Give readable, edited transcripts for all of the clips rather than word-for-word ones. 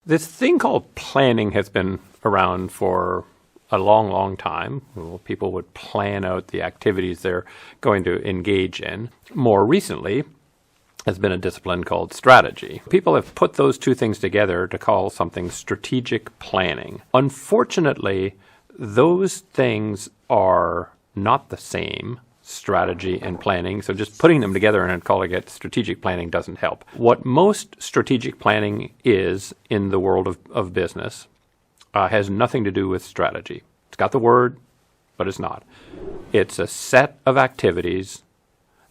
This thing called planning has been around for a long, long time. People would plan out the activities they're going to engage in. More recently, has been a discipline called strategy. People have put those two things together to call something strategic planning. Unfortunately, those things are not the same, strategy and planning, so just putting them together and calling it strategic planning doesn't help. What most strategic planning is in the world of business has nothing to do with strategy. It's got the word, but it's not. It's a set of activities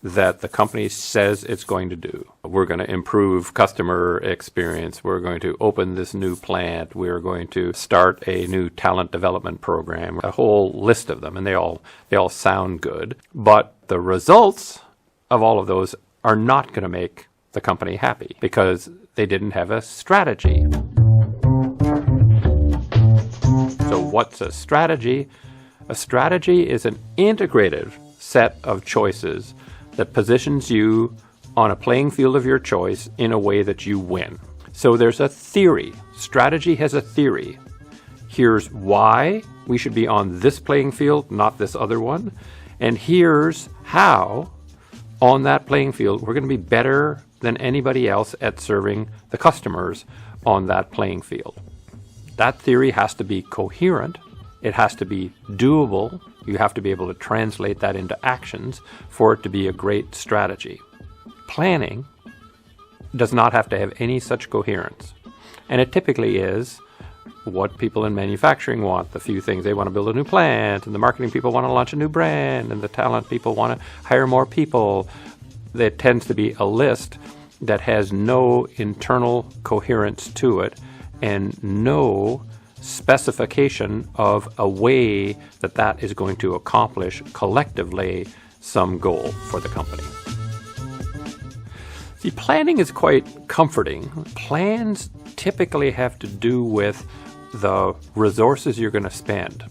that the company says it's going to do. We're going to improve customer experience. We're going to open this new plant. We're going to start a new talent development program. A whole list of them, and they all sound good. But the results of all of those are not going to make the company happy because they didn't have a strategy. So what's a strategy? A strategy is an integrated set of choices that positions you on a playing field of your choice in a way that you win. So there's a theory. Strategy has a theory. Here's why we should be on this playing field, not this other one. And here's how, on that playing field, we're going to be better than anybody else at serving the customers on that playing field. That theory has to be coherent. It has to be doable. You have to be able to translate that into actions for it to be a great strategy. Planning does not have to have any such coherence. And it typically is what people in manufacturing want, the few things. They want to build a new plant, and the marketing people want to launch a new brand, and the talent people want to hire more people. There tends to be a list that has no internal coherence to it and no specification of a way that is going to accomplish collectively some goal for the company. See, planning is quite comforting. Plans typically have to do with the resources you're going to spend.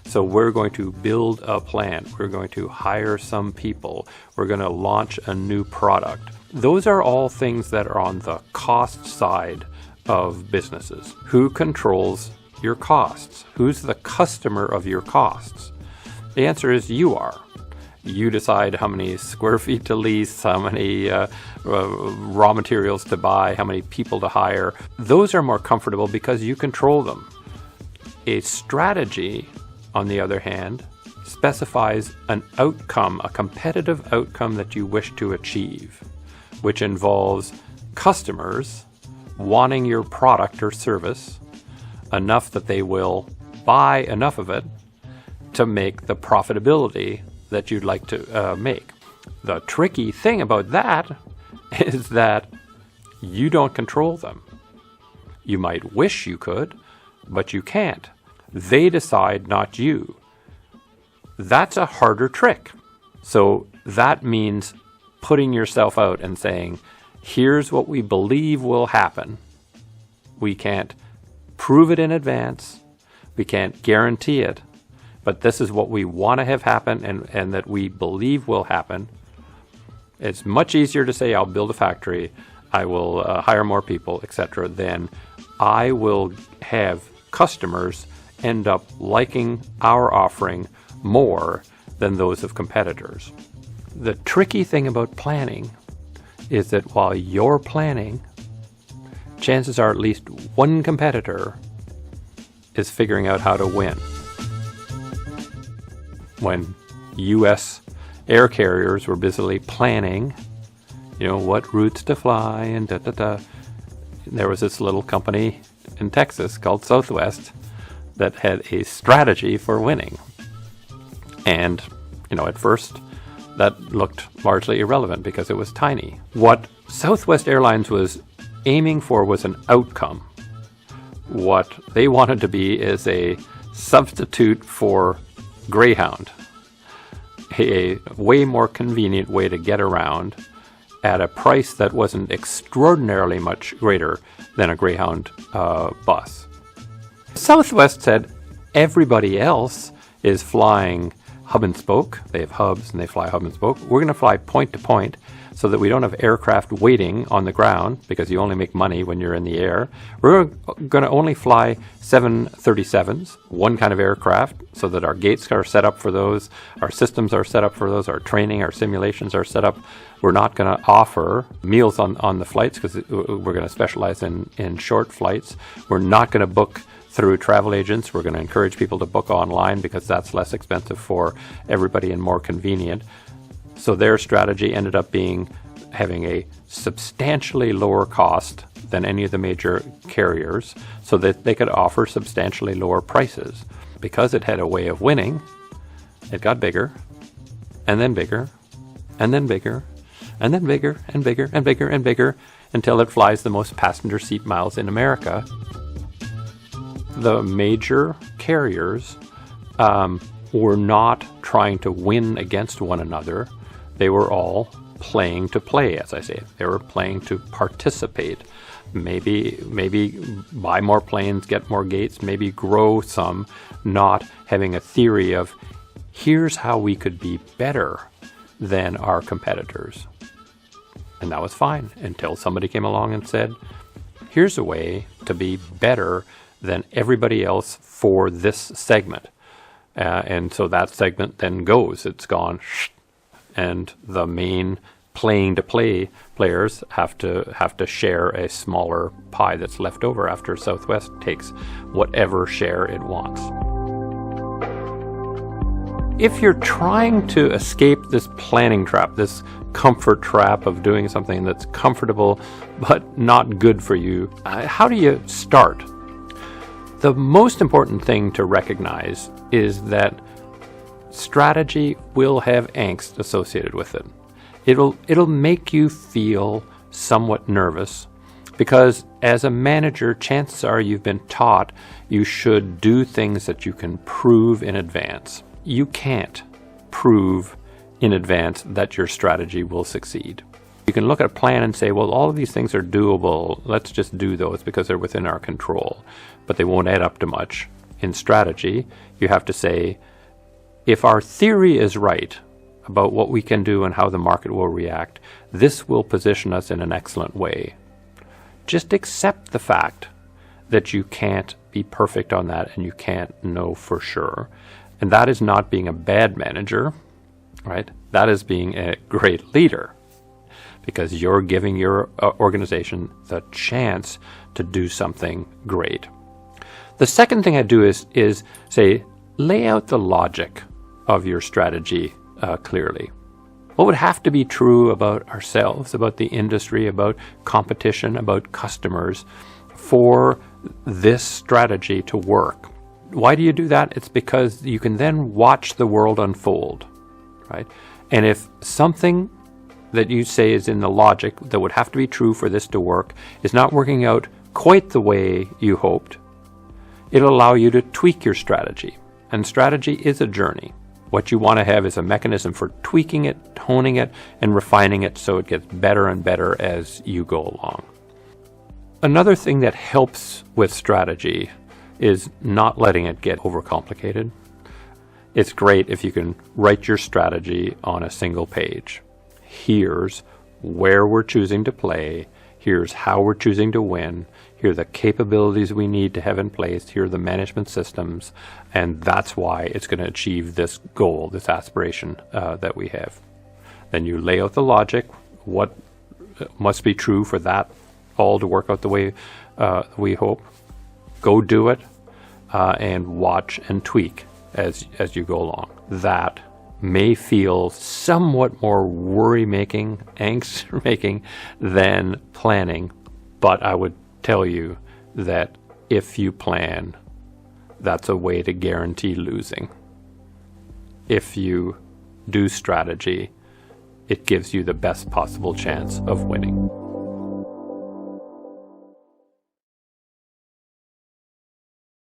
So we're going to build a plant. We're going to hire some people. We're going to launch a new product. Those are all things that are on the cost side of businesses. Who controls your costs? Who's the customer of your costs? The answer is you are. You decide how many square feet to lease, how many raw materials to buy, how many people to hire. Those are more comfortable because you control them. A strategy, on the other hand, specifies an outcome, a competitive outcome that you wish to achieve, which involves customers wanting your product or service enough that they will buy enough of it to make the profitability that you'd like to make. The tricky thing about that is that you don't control them. You might wish you could, but you can't. They decide, not you. That's a harder trick. So that means putting yourself out and saying, here's what we believe will happen. We can't prove it in advance. We can't guarantee it. But this is what we want to have happen and that we believe will happen. It's much easier to say, I'll build a factory, I will hire more people, etc., than I will have customers end up liking our offering more than those of competitors. The tricky thing about planning is that while you're planning, chances are at least one competitor is figuring out how to win. When U.S. air carriers were busily planning, what routes to fly and there was this little company in Texas called Southwest that had a strategy for winning. And, at first that looked largely irrelevant because it was tiny. What Southwest Airlines was aiming for was an outcome. What they wanted to be is a substitute for Greyhound, a way more convenient way to get around at a price that wasn't extraordinarily much greater than a Greyhound bus. Southwest said everybody else is flying hub and spoke. They have hubs and they fly hub and spoke. We're going to fly point to point. so that we don't have aircraft waiting on the ground, because you only make money when you're in the air. We're going to only fly 737s, one kind of aircraft, so that our gates are set up for those, our systems are set up for those, our training, our simulations are set up. We're not going to offer meals on the flights, because we're going to specialize in short flights. We're not going to book through travel agents. We're going to encourage people to book online, because that's less expensive for everybody and more convenient. So their strategy ended up being having a substantially lower cost than any of the major carriers, so that they could offer substantially lower prices. Because it had a way of winning, it got bigger, and then bigger, and then bigger, and then bigger, and bigger, and bigger, and bigger, until it flies the most passenger seat miles in America. The major carriers were not trying to win against one another. They were all playing to play, as I say. They were playing to participate. Maybe buy more planes, get more gates, maybe grow some, not having a theory of, here's how we could be better than our competitors. And that was fine, until somebody came along and said, here's a way to be better than everybody else for this segment. And so that segment then goes. It's gone, and the main playing to play players have to share a smaller pie that's left over after Southwest takes whatever share it wants. If you're trying to escape this planning trap, this comfort trap of doing something that's comfortable but not good for you, how do you start? The most important thing to recognize is that strategy will have angst associated with it. It'll make you feel somewhat nervous, because as a manager, chances are you've been taught you should do things that you can prove in advance. You can't prove in advance that your strategy will succeed. You can look at a plan and say, well, all of these things are doable. Let's just do those because they're within our control. But they won't add up to much. In strategy, you have to say, if our theory is right about what we can do and how the market will react, this will position us in an excellent way. Just accept the fact that you can't be perfect on that and you can't know for sure. And that is not being a bad manager, right? That is being a great leader, because you're giving your organization the chance to do something great. The second thing I do is say, lay out the logic of your strategy clearly. What would have to be true about ourselves, about the industry, about competition, about customers for this strategy to work? Why do you do that? It's because you can then watch the world unfold, right? And if something that you say is in the logic that would have to be true for this to work is not working out quite the way you hoped, it'll allow you to tweak your strategy. And strategy is a journey. What you want to have is a mechanism for tweaking it, honing it, and refining it so it gets better and better as you go along. Another thing that helps with strategy is not letting it get overcomplicated. It's great if you can write your strategy on a single page. Here's where we're choosing to play. Here's how we're choosing to win. Here are the capabilities we need to have in place. Here are the management systems. And that's why it's going to achieve this goal, this aspiration that we have. Then you lay out the logic, what must be true for that all to work out the way we hope. Go do it and watch and tweak as you go along. That may feel somewhat more worry-making, angst-making than planning, but I would tell you that if you plan, that's a way to guarantee losing. If you do strategy, it gives you the best possible chance of winning.